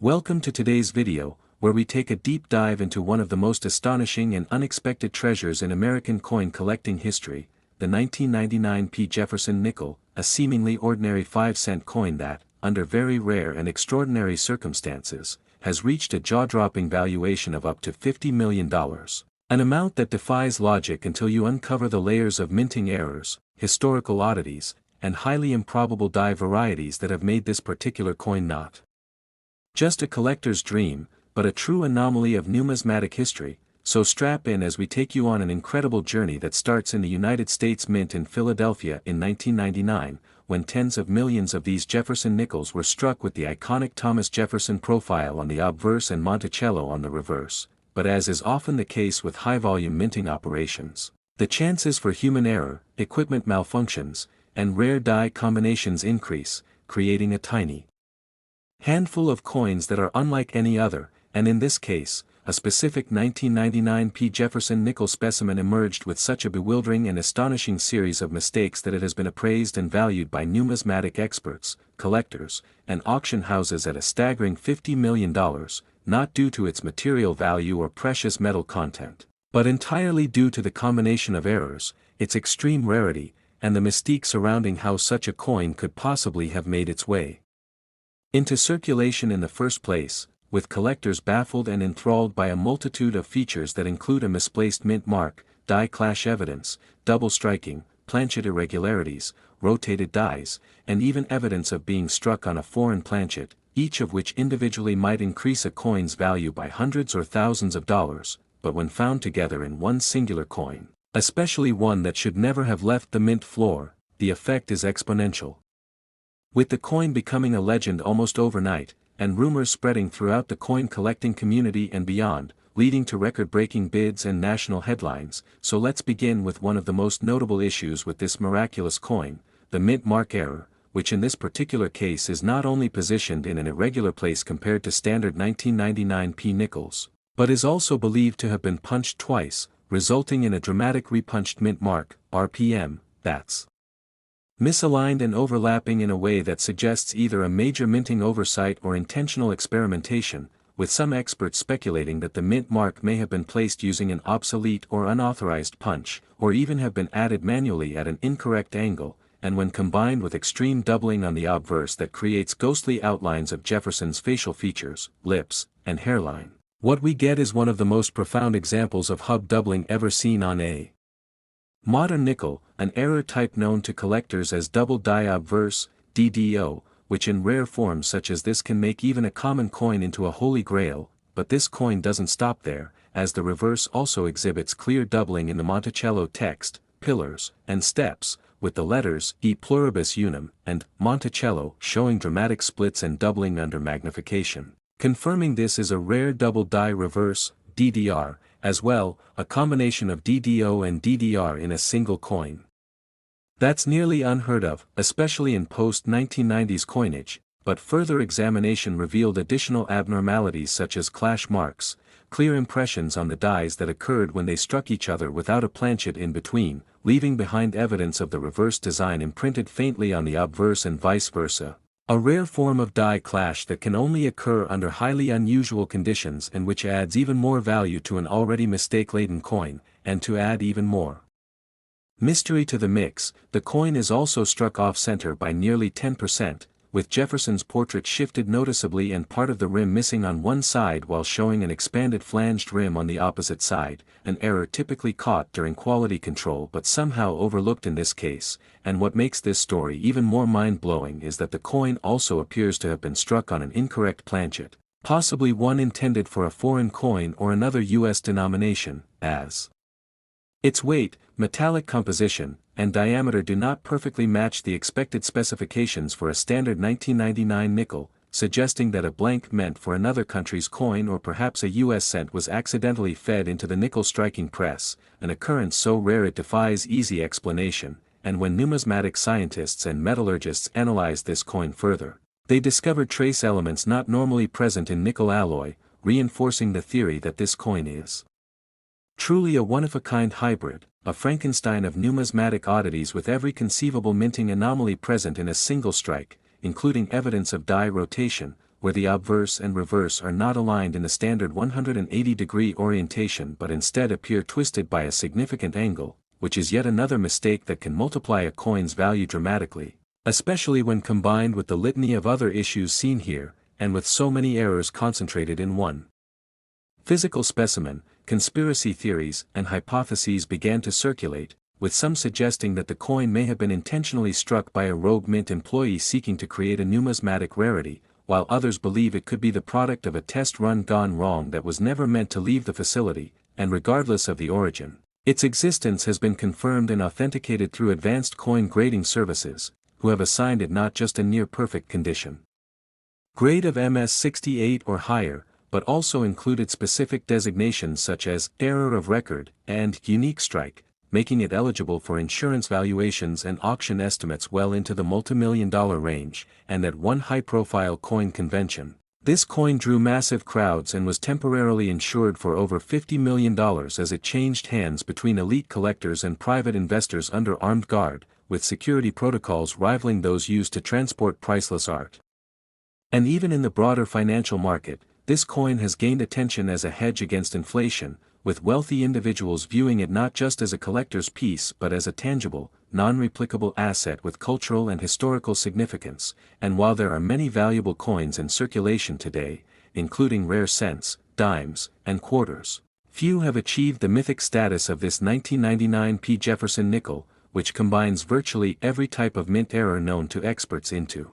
Welcome to today's video, where we take a deep dive into one of the most astonishing and unexpected treasures in American coin collecting history, the 1999 P. Jefferson nickel, a seemingly ordinary 5-cent coin that, under very rare and extraordinary circumstances, has reached a jaw-dropping valuation of up to $50 million. An amount that defies logic until you uncover the layers of minting errors, historical oddities, and highly improbable die varieties that have made this particular coin not just a collector's dream, but a true anomaly of numismatic history. So strap in as we take you on an incredible journey that starts in the United States Mint in Philadelphia in 1999, when tens of millions of these Jefferson nickels were struck with the iconic Thomas Jefferson profile on the obverse and Monticello on the reverse. But as is often the case with high-volume minting operations, the chances for human error, equipment malfunctions, and rare die combinations increase, creating a tiny handful of coins that are unlike any other, and in this case, a specific 1999 P. Jefferson nickel specimen emerged with such a bewildering and astonishing series of mistakes that it has been appraised and valued by numismatic experts, collectors, and auction houses at a staggering $50 million, not due to its material value or precious metal content, but entirely due to the combination of errors, its extreme rarity, and the mystique surrounding how such a coin could possibly have made its way into circulation in the first place, with collectors baffled and enthralled by a multitude of features that include a misplaced mint mark, die clash evidence, double striking, planchet irregularities, rotated dies, and even evidence of being struck on a foreign planchet, each of which individually might increase a coin's value by hundreds or thousands of dollars, but when found together in one singular coin, especially one that should never have left the mint floor, the effect is exponential. With the coin becoming a legend almost overnight, and rumors spreading throughout the coin collecting community and beyond, leading to record-breaking bids and national headlines, so let's begin with one of the most notable issues with this miraculous coin, the mint mark error, which in this particular case is not only positioned in an irregular place compared to standard 1999 P nickels, but is also believed to have been punched twice, resulting in a dramatic repunched mint mark, RPM, that's misaligned and overlapping in a way that suggests either a major minting oversight or intentional experimentation, with some experts speculating that the mint mark may have been placed using an obsolete or unauthorized punch, or even have been added manually at an incorrect angle, and when combined with extreme doubling on the obverse that creates ghostly outlines of Jefferson's facial features, lips, and hairline, what we get is one of the most profound examples of hub doubling ever seen on a modern nickel, an error type known to collectors as double die obverse, DDO, which in rare forms such as this can make even a common coin into a holy grail, but this coin doesn't stop there, as the reverse also exhibits clear doubling in the Monticello text, pillars, and steps, with the letters E pluribus unum and Monticello showing dramatic splits and doubling under magnification, confirming this is a rare double die reverse, DDR, as well, a combination of DDO and DDR in a single coin. That's nearly unheard of, especially in post-1990s coinage, but further examination revealed additional abnormalities such as clash marks, clear impressions on the dies that occurred when they struck each other without a planchet in between, leaving behind evidence of the reverse design imprinted faintly on the obverse and vice versa. A rare form of die clash that can only occur under highly unusual conditions and which adds even more value to an already mistake-laden coin, and to add even more mystery to the mix, the coin is also struck off-center by nearly 10%, with Jefferson's portrait shifted noticeably and part of the rim missing on one side while showing an expanded flanged rim on the opposite side, an error typically caught during quality control but somehow overlooked in this case, and what makes this story even more mind-blowing is that the coin also appears to have been struck on an incorrect planchet, possibly one intended for a foreign coin or another U.S. denomination, as its weight, metallic composition, and diameter do not perfectly match the expected specifications for a standard 1999 nickel, suggesting that a blank meant for another country's coin or perhaps a U.S. cent was accidentally fed into the nickel striking press, an occurrence so rare it defies easy explanation, and when numismatic scientists and metallurgists analyzed this coin further, they discovered trace elements not normally present in nickel alloy, reinforcing the theory that this coin is truly a one-of-a-kind hybrid, a Frankenstein of numismatic oddities with every conceivable minting anomaly present in a single strike, including evidence of die rotation, where the obverse and reverse are not aligned in the standard 180-degree orientation but instead appear twisted by a significant angle, which is yet another mistake that can multiply a coin's value dramatically, especially when combined with the litany of other issues seen here, and with so many errors concentrated in one physical specimen. Conspiracy theories and hypotheses began to circulate, with some suggesting that the coin may have been intentionally struck by a rogue mint employee seeking to create a numismatic rarity, while others believe it could be the product of a test run gone wrong that was never meant to leave the facility, and regardless of the origin, its existence has been confirmed and authenticated through advanced coin grading services, who have assigned it not just a near-perfect condition grade of MS-68 or higher, but also included specific designations such as error of record and unique strike, making it eligible for insurance valuations and auction estimates well into the multimillion-dollar range. And at one high-profile coin convention, this coin drew massive crowds and was temporarily insured for over $50 million as it changed hands between elite collectors and private investors under armed guard, with security protocols rivaling those used to transport priceless art. And even in the broader financial market, this coin has gained attention as a hedge against inflation, with wealthy individuals viewing it not just as a collector's piece but as a tangible, non-replicable asset with cultural and historical significance. And while there are many valuable coins in circulation today, including rare cents, dimes, and quarters, few have achieved the mythic status of this 1999 P. Jefferson nickel, which combines virtually every type of mint error known to experts into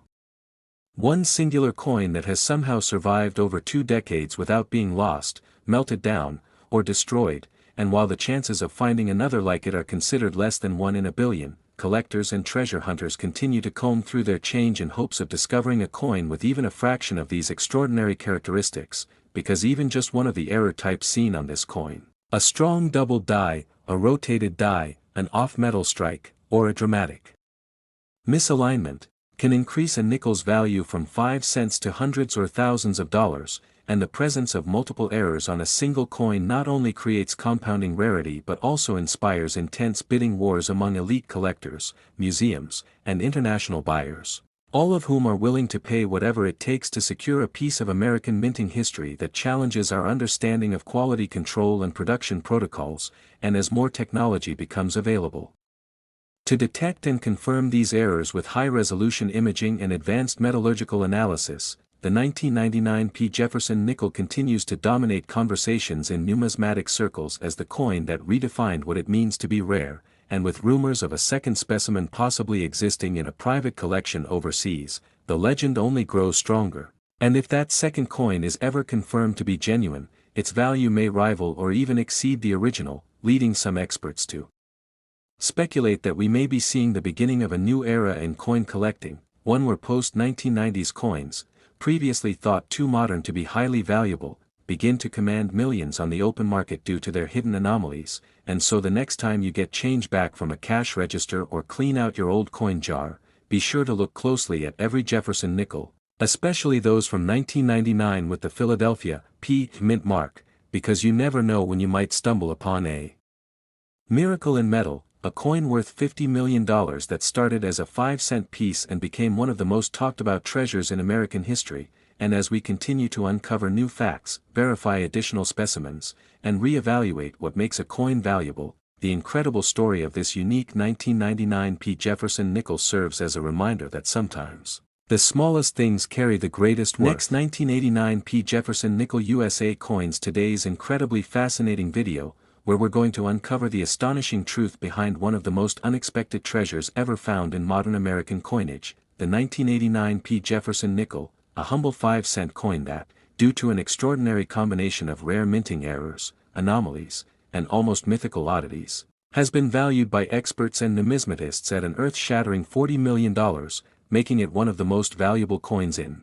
one singular coin that has somehow survived over 2 decades without being lost, melted down, or destroyed. And while the chances of finding another like it are considered less than 1 in a billion, collectors and treasure hunters continue to comb through their change in hopes of discovering a coin with even a fraction of these extraordinary characteristics, because even just one of the error types seen on this coin, a strong double die, a rotated die, an off-metal strike, or a dramatic misalignment, can increase a nickel's value from 5 cents to hundreds or thousands of dollars. And the presence of multiple errors on a single coin not only creates compounding rarity but also inspires intense bidding wars among elite collectors, museums, and international buyers, all of whom are willing to pay whatever it takes to secure a piece of American minting history that challenges our understanding of quality control and production protocols. And as more technology becomes available to detect and confirm these errors with high-resolution imaging and advanced metallurgical analysis, the 1999 P. Jefferson nickel continues to dominate conversations in numismatic circles as the coin that redefined what it means to be rare. And with rumors of a second specimen possibly existing in a private collection overseas, the legend only grows stronger. And if that second coin is ever confirmed to be genuine, its value may rival or even exceed the original, leading some experts to speculate that we may be seeing the beginning of a new era in coin collecting, one where post-1990s coins, previously thought too modern to be highly valuable, begin to command millions on the open market due to their hidden anomalies. And so the next time you get change back from a cash register or clean out your old coin jar, be sure to look closely at every Jefferson nickel, especially those from 1999 with the Philadelphia P. mint mark, because you never know when you might stumble upon a miracle in metal, a coin worth $50 million that started as a 5-cent piece and became one of the most talked about treasures in American history. And as we continue to uncover new facts, verify additional specimens, and re-evaluate what makes a coin valuable, the incredible story of this unique 1999 P. Jefferson nickel serves as a reminder that sometimes the smallest things carry the greatest worth. Next, 1989 P. Jefferson nickel USA coins. Today's incredibly fascinating video, where we're going to uncover the astonishing truth behind one of the most unexpected treasures ever found in modern American coinage, the 1989 P. Jefferson nickel, a humble 5-cent coin that, due to an extraordinary combination of rare minting errors, anomalies, and almost mythical oddities, has been valued by experts and numismatists at an earth-shattering $40 million, making it one of the most valuable coins in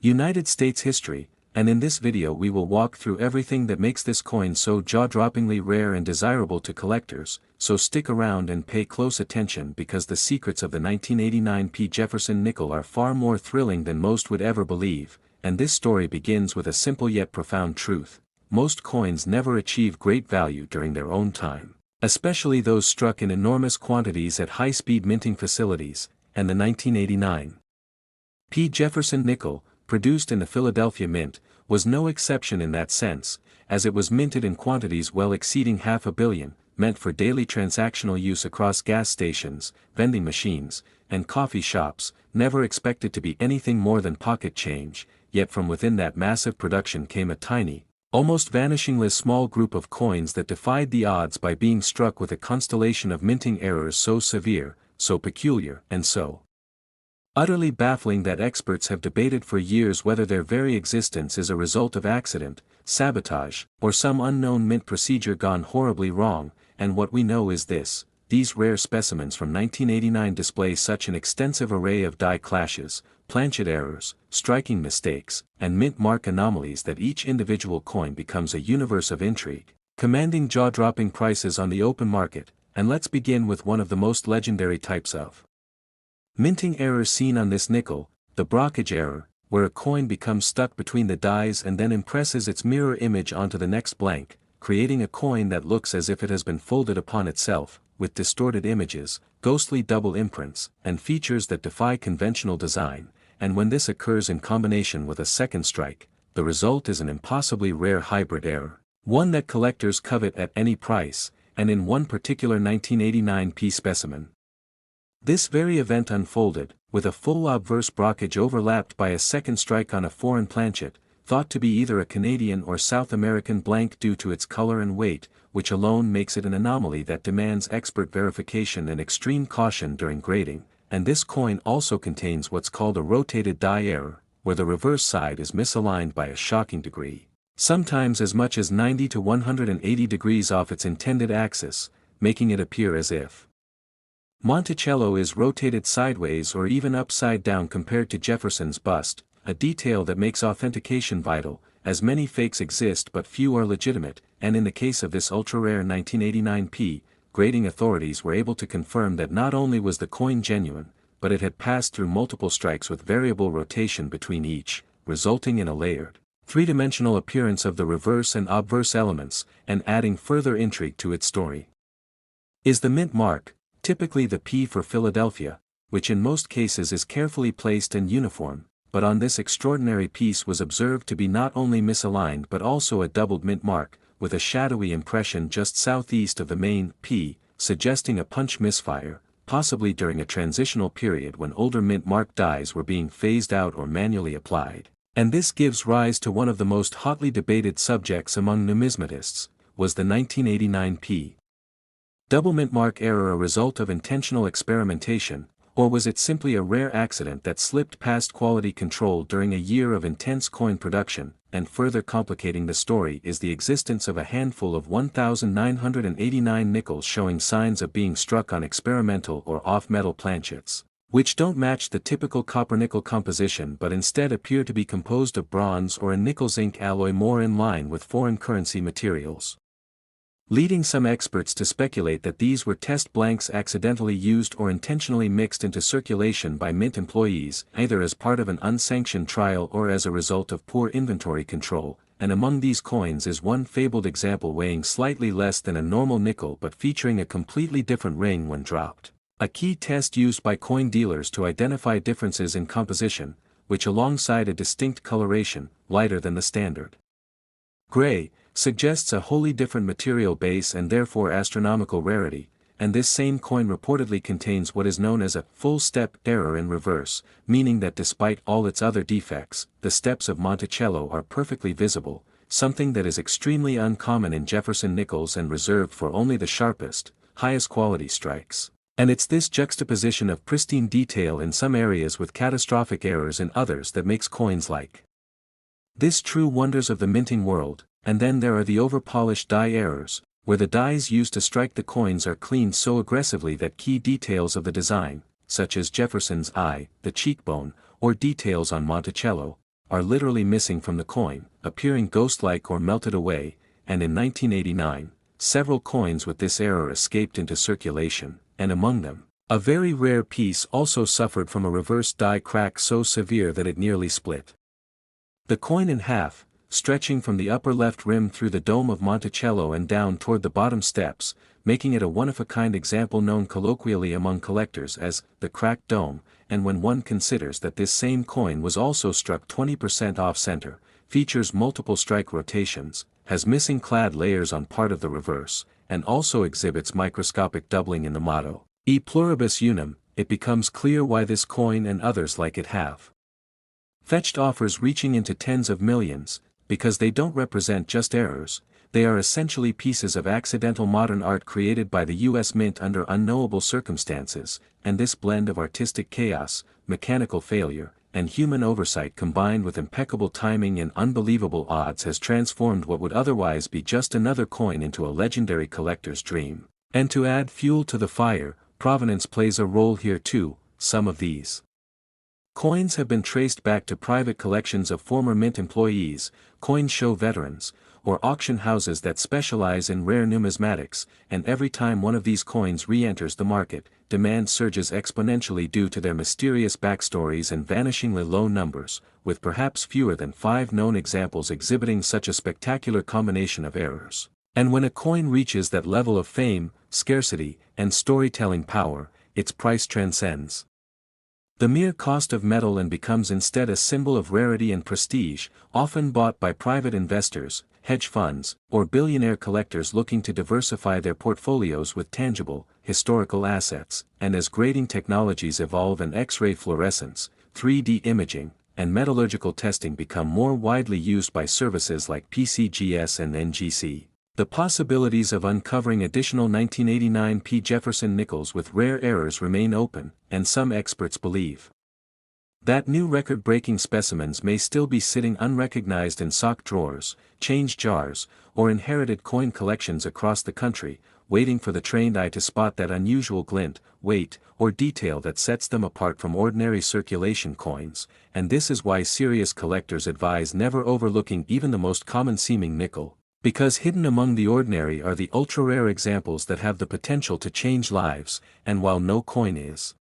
United States history. And in this video we will walk through everything that makes this coin so jaw-droppingly rare and desirable to collectors. So stick around and pay close attention, because the secrets of the 1989 P. Jefferson nickel are far more thrilling than most would ever believe. And this story begins with a simple yet profound truth: most coins never achieve great value during their own time, especially those struck in enormous quantities at high-speed minting facilities. And the 1989 P. Jefferson nickel, produced in the Philadelphia Mint, was no exception in that sense, as it was minted in quantities well exceeding 500 million, meant for daily transactional use across gas stations, vending machines, and coffee shops, never expected to be anything more than pocket change, yet from within that massive production came a tiny, almost vanishingly small group of coins that defied the odds by being struck with a constellation of minting errors so severe, so peculiar, and so utterly baffling that experts have debated for years whether their very existence is a result of accident, sabotage, or some unknown mint procedure gone horribly wrong, and what we know is this: these rare specimens from 1989 display such an extensive array of die clashes, planchet errors, striking mistakes, and mint mark anomalies that each individual coin becomes a universe of intrigue, commanding jaw-dropping prices on the open market. And let's begin with one of the most legendary types of minting errors seen on this nickel, the brockage error, where a coin becomes stuck between the dies and then impresses its mirror image onto the next blank, creating a coin that looks as if it has been folded upon itself, with distorted images, ghostly double imprints, and features that defy conventional design. And when this occurs in combination with a second strike, the result is an impossibly rare hybrid error, one that collectors covet at any price, and in one particular 1989 P specimen. This very event unfolded, with a full obverse brockage overlapped by a second strike on a foreign planchet, thought to be either a Canadian or South American blank due to its color and weight, which alone makes it an anomaly that demands expert verification and extreme caution during grading. And this coin also contains what's called a rotated die error, where the reverse side is misaligned by a shocking degree, sometimes as much as 90 to 180 degrees off its intended axis, making it appear as if Monticello is rotated sideways or even upside down compared to Jefferson's bust, a detail that makes authentication vital, as many fakes exist but few are legitimate, and in the case of this ultra-rare 1989 P, grading authorities were able to confirm that not only was the coin genuine, but it had passed through multiple strikes with variable rotation between each, resulting in a layered, three-dimensional appearance of the reverse and obverse elements, and adding further intrigue to its story. Is the mint mark, typically the P for Philadelphia, which in most cases is carefully placed and uniform, but on this extraordinary piece was observed to be not only misaligned but also a doubled mint mark, with a shadowy impression just southeast of the main P, suggesting a punch misfire, possibly during a transitional period when older mint mark dies were being phased out or manually applied. And this gives rise to one of the most hotly debated subjects among numismatists: was the 1989 P double mint mark error a result of intentional experimentation, or was it simply a rare accident that slipped past quality control during a year of intense coin production? And further complicating the story is the existence of a handful of 1,989 nickels showing signs of being struck on experimental or off-metal planchets, which don't match the typical copper-nickel composition but instead appear to be composed of bronze or a nickel-zinc alloy more in line with foreign currency materials, leading some experts to speculate that these were test blanks accidentally used or intentionally mixed into circulation by mint employees, either as part of an unsanctioned trial or as a result of poor inventory control. And among these coins is one fabled example weighing slightly less than a normal nickel but featuring a completely different ring when dropped, a key test used by coin dealers to identify differences in composition, which alongside a distinct coloration, lighter than the standard gray, suggests a wholly different material base and therefore astronomical rarity. And this same coin reportedly contains what is known as a full-step error in reverse, meaning that despite all its other defects, the steps of Monticello are perfectly visible, something that is extremely uncommon in Jefferson nickels and reserved for only the sharpest, highest quality strikes. And it's this juxtaposition of pristine detail in some areas with catastrophic errors in others that makes coins like this true wonders of the minting world. And then there are the over-polished die errors, where the dies used to strike the coins are cleaned so aggressively that key details of the design, such as Jefferson's eye, the cheekbone, or details on Monticello, are literally missing from the coin, appearing ghost-like or melted away. And in 1989, several coins with this error escaped into circulation, and among them, a very rare piece also suffered from a reverse die crack so severe that it nearly split the coin in half, stretching from the upper left rim through the dome of Monticello and down toward the bottom steps, making it a one-of-a-kind example known colloquially among collectors as the cracked dome. and when one considers that this same coin was also struck 20% off-center, features multiple strike rotations, has missing clad layers on part of the reverse, and also exhibits microscopic doubling in the motto, E pluribus unum, it becomes clear why this coin and others like it have fetched offers reaching into tens of millions, because they don't represent just errors, they are essentially pieces of accidental modern art created by the US Mint under unknowable circumstances, and this blend of artistic chaos, mechanical failure, and human oversight combined with impeccable timing and unbelievable odds has transformed what would otherwise be just another coin into a legendary collector's dream. And to add fuel to the fire, provenance plays a role here too. Some of these coins have been traced back to private collections of former Mint employees, coin show veterans, or auction houses that specialize in rare numismatics, and every time one of these coins re-enters the market, demand surges exponentially due to their mysterious backstories and vanishingly low numbers, with perhaps fewer than 5 known examples exhibiting such a spectacular combination of errors. And when a coin reaches that level of fame, scarcity, and storytelling power, its price transcends the mere cost of metal and becomes instead a symbol of rarity and prestige, often bought by private investors, hedge funds, or billionaire collectors looking to diversify their portfolios with tangible, historical assets. And as grading technologies evolve and X-ray fluorescence, 3D imaging, and metallurgical testing become more widely used by services like PCGS and NGC, the possibilities of uncovering additional 1989 P. Jefferson nickels with rare errors remain open, and some experts believe that new record-breaking specimens may still be sitting unrecognized in sock drawers, change jars, or inherited coin collections across the country, waiting for the trained eye to spot that unusual glint, weight, or detail that sets them apart from ordinary circulation coins, and this is why serious collectors advise never overlooking even the most common-seeming nickel, because hidden among the ordinary are the ultra-rare examples that have the potential to change lives, and while no coin is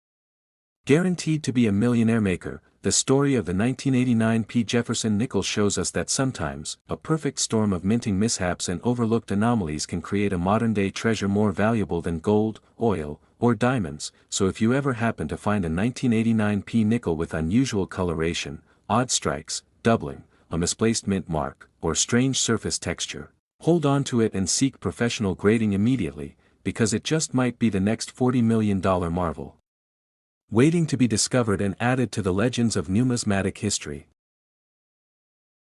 guaranteed to be a millionaire maker, the story of the 1989 P. Jefferson nickel shows us that sometimes, a perfect storm of minting mishaps and overlooked anomalies can create a modern-day treasure more valuable than gold, oil, or diamonds. So if you ever happen to find a 1989 P nickel with unusual coloration, odd strikes, doubling, a misplaced mint mark, or strange surface texture, hold on to it and seek professional grading immediately, because it just might be the next $40 million marvel waiting to be discovered and added to the legends of numismatic history.